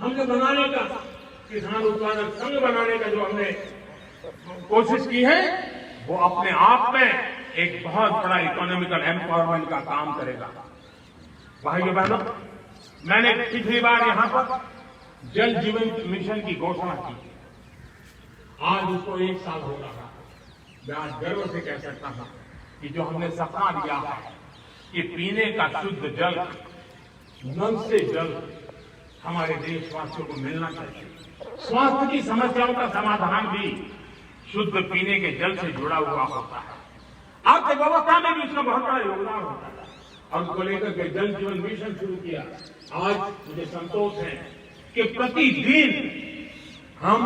हमने बनाने का, किसान उत्पादक संघ बनाने का जो हमने कोशिश की है, वो अपने आप में एक बहुत बड़ा इकोनॉमिकल एम्पावरमेंट का काम करेगा। भाइयों बहनों, मैंने पिछली बार यहां पर जल जीवन मिशन की घोषणा की, आज उसको 1 साल हो रहा है। मैं आज गर्व से कह सकता हूं कि जो हमने सपना लिया है कि पीने का शुद्ध जल, नल से जल हमारे देशवासियों को मिलना चाहिए। स्वास्थ्य की समस्याओं का समाधान भी शुद्ध पीने के जल से जुड़ा हुआ होता है। अर्थव्यवस्था में भी इसका बहुत बड़ा योगदान होता है और उसको लेकर के जल जीवन मिशन शुरू किया। आज मुझे संतोष है कि प्रतिदिन हम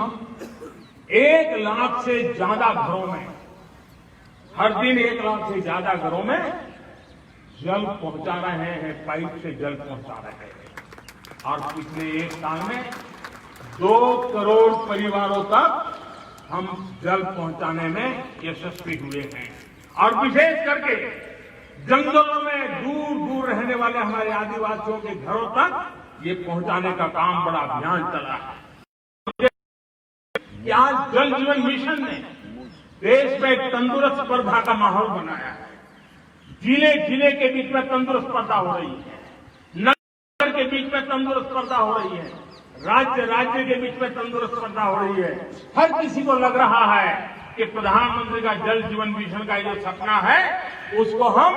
1 लाख से ज्यादा घरों में, हर दिन 1 लाख से ज्यादा घरों में जल पहुंचा रहे हैं, पाइप से जल पहुंचा रहे हैं। और पिछले 1 साल में 2 करोड़ परिवारों तक हम जल पहुंचाने में यशस्वी हुए हैं। और विशेष करके जंगलों में दूर दूर रहने वाले हमारे आदिवासियों के घरों तक ये पहुंचाने का काम, बड़ा अभियान चला है। आज जल जीवन मिशन ने देश में एक तंदुरुस्त स्पर्धा का माहौल बनाया है। जिले जिले के बीच में तंदुरुस्त स्पर्धा हो रही है, नगर के बीच में तंदुरुस्त स्पर्धा हो रही है, राज्य राज्य के बीच में तंदुरुस्त स्पर्धा हो रही है। हर किसी को लग रहा है कि प्रधानमंत्री का जल जीवन मिशन का जो सपना है, उसको हम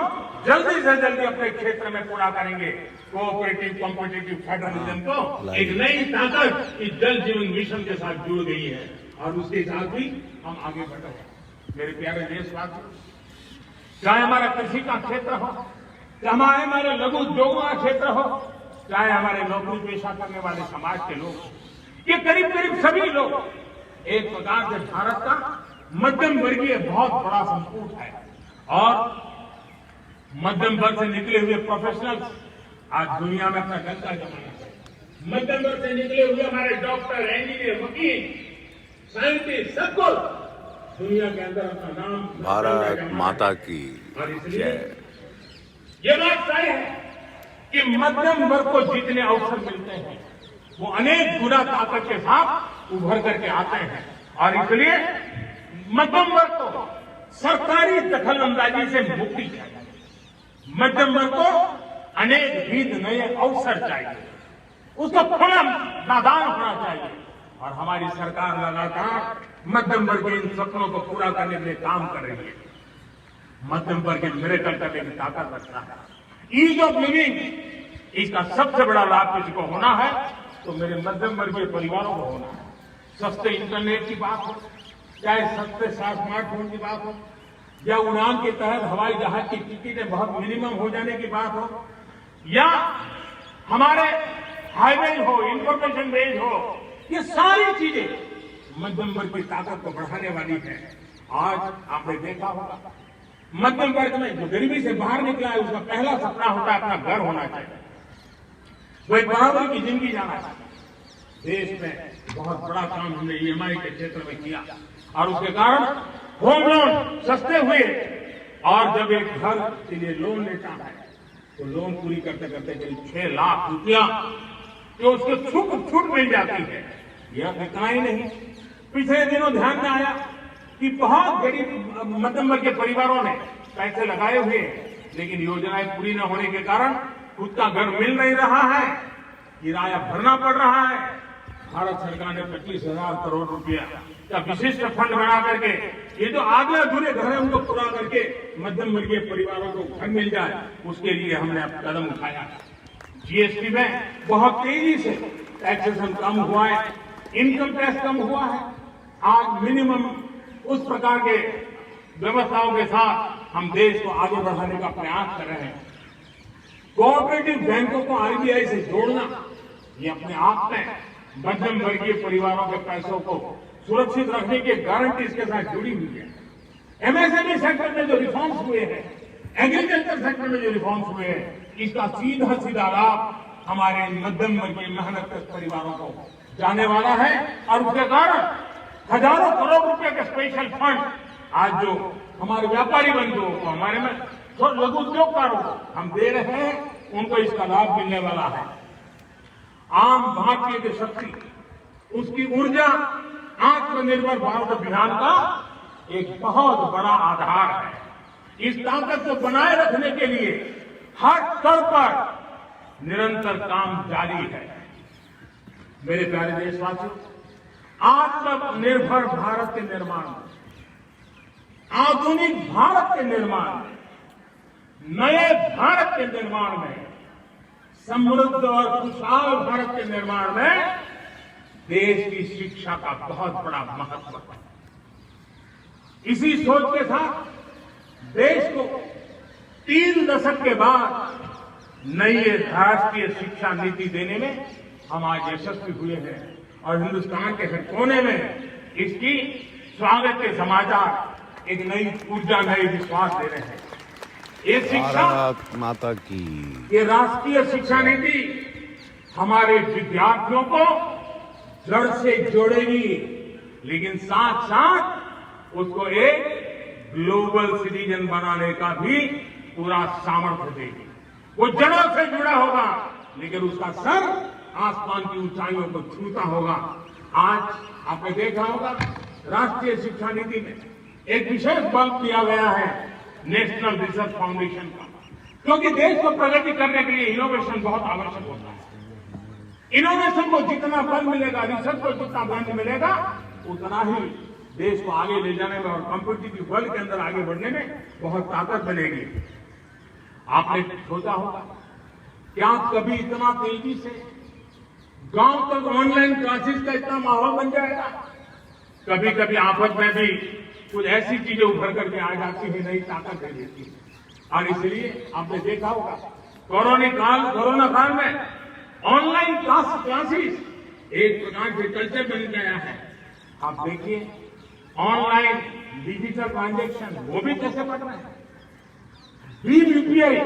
जल्दी से जल्दी अपने क्षेत्र में पूरा करेंगे। कोऑपरेटिव कॉम्पिटिटिव फेडरलिज्म को एक नई ताकत इस जल जीवन मिशन के साथ जुड़ गई है और उसके साथ ही हम आगे बढ़ रहे हैं। मेरे प्यारे देशवासियों, चाहे हमारा कृषि का क्षेत्र हो, चाहे हमारे लघु उद्योगों का क्षेत्र हो, चाहे हमारे नौकरी पेशा करने वाले समाज के लोग, ये करीब करीब सभी लोग एक प्रकार से भारत का मध्यम वर्गीय बहुत बड़ा संकूट है। और मध्यम वर्ग से निकले हुए प्रोफेशनल्स आज दुनिया में अपना डंका जमाना है। मध्यम वर्ग से निकले हुए हमारे डॉक्टर, इंजीनियर, वकील, साइंटिस्ट, सब कुछ दुनिया के अंदर अपना नाम, भारत माता की जय। ये बात तय है कि मध्यम वर्ग को जितने अवसर मिलते हैं, वो अनेक गुना ताकत के साथ उभर करके आते हैं। और इसलिए मध्यम वर्ग को सरकारी दखलंदाजी से मुक्ति चाहिए। मध्यम वर्ग को अनेक विध नए अवसर चाहिए, उसको खुला मैदान होना चाहिए। और हमारी सरकार लगातार मध्यम वर्ग के इन सपनों को पूरा करने के लिए काम कर रही है। मध्यम वर्ग मिरेकल करने की ताकत रखता है। ईज ऑफ लिविंग, इसका सबसे बड़ा लाभ किसी को होना है तो मेरे मध्यम वर्गीय परिवारों को होना है। सस्ते इंटरनेट की बात हो, चाहे सस्ते स्मार्टफोन की बात हो, या उड़ान के तहत हवाई जहाज की टिकटें बहुत मिनिमम हो जाने की बात हो, या हमारे हाईवे हो, इंफॉर्मेशन बेस हो, ये सारी चीजें मध्यम वर्ग की ताकत को बढ़ाने वाली है। आज आपने देखा होगा मध्यम वर्ग में जो गरीबी से बाहर निकला है, उसका पहला सपना होता है अपना घर होना चाहिए, वो एक बराबरी की जिंदगी जाना चाहिए। देश में बहुत बड़ा काम हमने ईएमआई के क्षेत्र में किया और उसके कारण होम लोन सस्ते हुए। और जब एक घर के लिए लोन लेता है तो लोन पूरी करते करते करीब 6 लाख रुपया तो उसको छूट मिल जाती है। यह इतना ही नहीं, पिछले दिनों ध्यान में आया कि बहुत गरीब मध्यम वर्ग के परिवारों ने पैसे लगाए हुए, लेकिन योजनाएं पूरी न होने के कारण खुद का घर मिल नहीं रहा है, किराया भरना पड़ रहा है। भारत सरकार ने 25,000 करोड़ रुपया का विशिष्ट फंड बना करके ये जो आधे अधूरे घर है उनको पूरा करके मध्यम वर्गीय परिवारों को घर मिल जाए, उसके लिए हमने अब कदम उठाया। जीएसटी में बहुत तेजी से टैक्सेशन कम हुआ है, इनकम टैक्स कम हुआ है। आज मिनिमम उस प्रकार के व्यवस्थाओं के साथ हम देश को आगे बढ़ाने का प्रयास कर रहे हैं। कोऑपरेटिव बैंकों को आरबीआई से जोड़ना, ये अपने आप में मध्यम वर्गीय परिवारों के पैसों को सुरक्षित रखने की गारंटी इसके साथ जुड़ी हुई है। एमएसएमई सेक्टर में जो रिफॉर्म्स हुए हैं, एग्रीकल्चर सेक्टर में जो रिफॉर्म्स हुए हैं, इसका सीधा सीधा लाभ हमारे मध्यम वर्गीय मेहनत परिवारों को जाने वाला है। और उसके कारण हजारों करोड़ रुपए के स्पेशल फंड आज जो हमारे व्यापारी बंधुओं को, हमारे में लघु उद्योगकारों को हम दे रहे हैं, उनको इसका लाभ मिलने वाला है। आम भारतीय भारतीय की शक्ति, उसकी ऊर्जा आत्मनिर्भर भारत अभियान का एक बहुत बड़ा आधार है। इस ताकत को बनाए रखने के लिए हर स्तर पर निरंतर काम जारी है। मेरे प्यारे देशवासियों, आत्मनिर्भर भारत के निर्माण में, आधुनिक भारत के निर्माण में, नए भारत के निर्माण में, समृद्ध और खुशहाल भारत के निर्माण में देश की शिक्षा का बहुत बड़ा महत्व है। इसी सोच के साथ देश को 3 दशक के बाद नई राष्ट्रीय शिक्षा नीति देने में हम आज यशस्वी हुए हैं और हिंदुस्तान के हर कोने में इसकी स्वागत के समाचार एक नई ऊर्जा, नई विश्वास दे रहे हैं। ये शिक्षा, भारत माता की, ये राष्ट्रीय शिक्षा नीति हमारे विद्यार्थियों को जड़ से जोड़ेगी, लेकिन साथ साथ उसको एक ग्लोबल सिटीजन बनाने का भी पूरा सामर्थ्य देगी। वो जड़ों से जुड़ा होगा, लेकिन उसका सर आसमान की ऊंचाइयों को छूता होगा। आज आपने देखा होगा राष्ट्रीय शिक्षा नीति में एक विशेष बल दिया गया है नेशनल रिसर्च फाउंडेशन का, क्योंकि देश को प्रगति करने के लिए इनोवेशन बहुत आवश्यक होता है। इनोवेशन को जितना बल मिलेगा, रिसर्च को जितना बल मिलेगा, उतना ही देश को आगे ले जाने में और कॉम्पिटिटिव वर्ल्ड के अंदर आगे बढ़ने में बहुत ताकत बनेगी। आपने सोचा होगा क्या कभी इतना तेजी से गांव तक ऑनलाइन क्लासेस का इतना माहौल बन जाएगा? कभी कभी आफत में भी कुछ ऐसी चीजें उभर करके आ जाती है, नई ताकत दे देती है। और इसलिए आपने देखा होगा कोरोना काल में ऑनलाइन क्लासेस एक प्रकार से कल्चर बन गया है। आप देखिए ऑनलाइन डिजिटल ट्रांजैक्शन वो भी कैसे बढ़ रहे हैं। भीम यूपीआई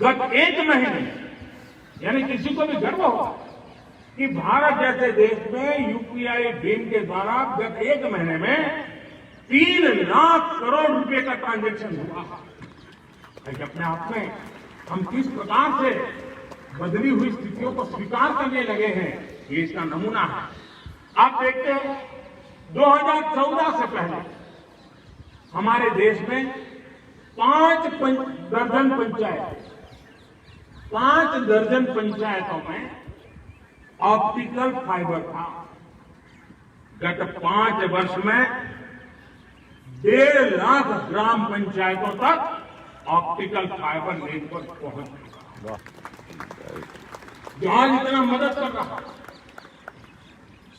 गत 1 महीने, यानी किसी को भी गर्व होगा कि भारत जैसे देश में यूपीआई भीम के द्वारा गत 1 महीने में 3 लाख करोड़ रुपए का ट्रांजैक्शन हुआ। अपने आप में हम किस प्रकार से बदली हुई स्थितियों को स्वीकार करने लगे हैं, ये इसका नमूना है। आप देखते हैं 2014 से पहले हमारे देश में 5 दर्जन पंचायतों में ऑप्टिकल फाइबर था। गत 5 वर्ष में 1.5 लाख ग्राम पंचायतों तक ऑप्टिकल फाइबर नेटवर्क पहुंच चुका, जो आज इतना मदद कर रहा है।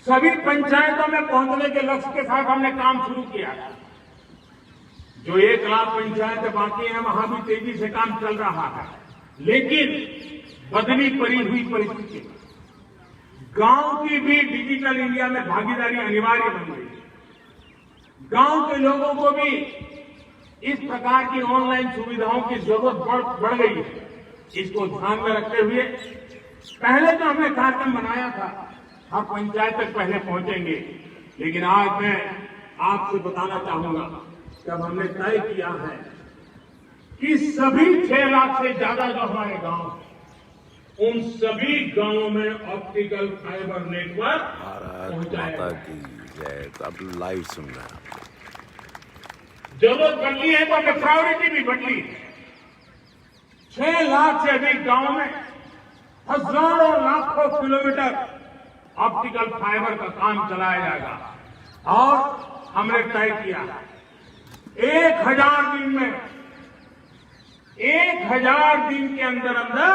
सभी पंचायतों में पहुंचने के लक्ष्य के साथ हमने काम शुरू किया। जो 1 लाख पंचायतें बाकी हैं, वहां भी तेजी से काम चल रहा है, लेकिन बदली पड़ी हुई परिस्थिति, गांव की भी डिजिटल इंडिया में भागीदारी अनिवार्य बन गई। गांव के लोगों को भी इस प्रकार की ऑनलाइन सुविधाओं की जरूरत बढ़ गई है। इसको ध्यान में रखते हुए पहले तो हमने कार्यक्रम बनाया था, हर पंचायत तक पहले पहुंचेंगे, लेकिन आज मैं आपसे बताना चाहूंगा जब हमने तय किया है कि सभी 6 लाख से ज्यादा जो हमारे गांव हैं, उन सभी गांवों में ऑप्टिकल फाइबर नेटवर्क भारत पहुंचाया माता जाए। की जय। अब लाइव सुन रहे हैं। जरूरत बढ़नी है तो हमें प्रायोरिटी भी बढ़नी है। 6 लाख से अधिक गांवों में हजारों लाखों किलोमीटर ऑप्टिकल फाइबर का काम चलाया जाएगा और हमने तय किया 1000 दिन में 1000 दिन के अंदर अंदर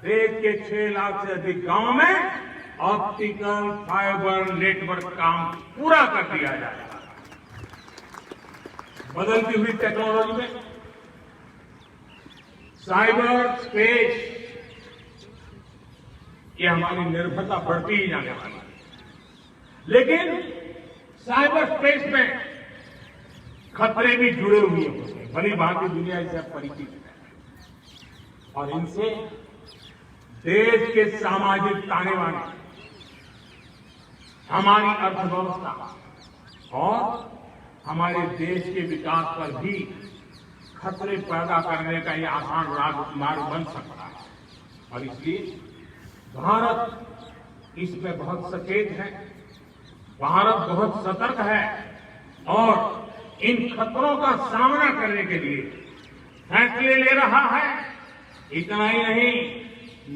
देश के 6 लाख से अधिक गांवों में ऑप्टिकल फाइबर नेटवर्क काम पूरा कर दिया जाएगा। बदलती हुई टेक्नोलॉजी में साइबर स्पेस, ये हमारी निर्भरता बढ़ती ही जाने वाली है, लेकिन साइबर स्पेस में खतरे भी जुड़े हुए होते हैं। भली भांति दुनिया इससे परिचित है और इनसे देश के सामाजिक ताने बाने, हमारी अर्थव्यवस्था और हमारे देश के विकास पर भी खतरे पैदा करने का ये आसान मार्ग बन सकता है। और इसलिए भारत इसमें बहुत सचेत है, भारत बहुत सतर्क है और इन खतरों का सामना करने के लिए फैसले ले रहा है। इतना ही नहीं,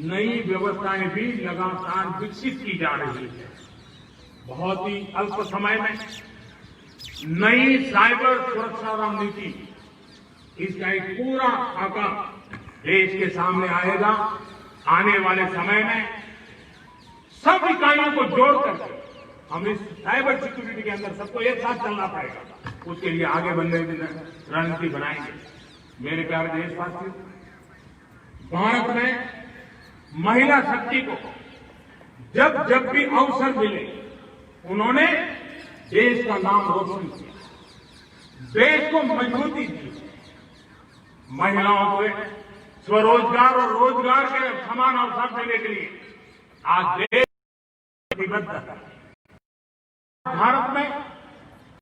नई व्यवस्थाएं भी लगातार विकसित की जा रही है। बहुत ही अल्प समय में नई साइबर सुरक्षा रणनीति, इसका एक पूरा खाका देश के सामने आएगा। आने वाले समय में सब इकाइयों को जोड़ करके हम इस साइबर सिक्योरिटी के अंदर सबको एक साथ चलना पड़ेगा। उसके लिए आगे बढ़ने की रणनीति बनाएंगे। मेरे प्यारे देशवासियों, भारत में महिला शक्ति को जब जब भी अवसर मिले उन्होंने देश का नाम रोशन किया, देश को मजबूती दी। महिलाओं को स्वरोजगार और रोजगार के समान अवसर देने के लिए आज देश प्रतिबद्ध है। भारत में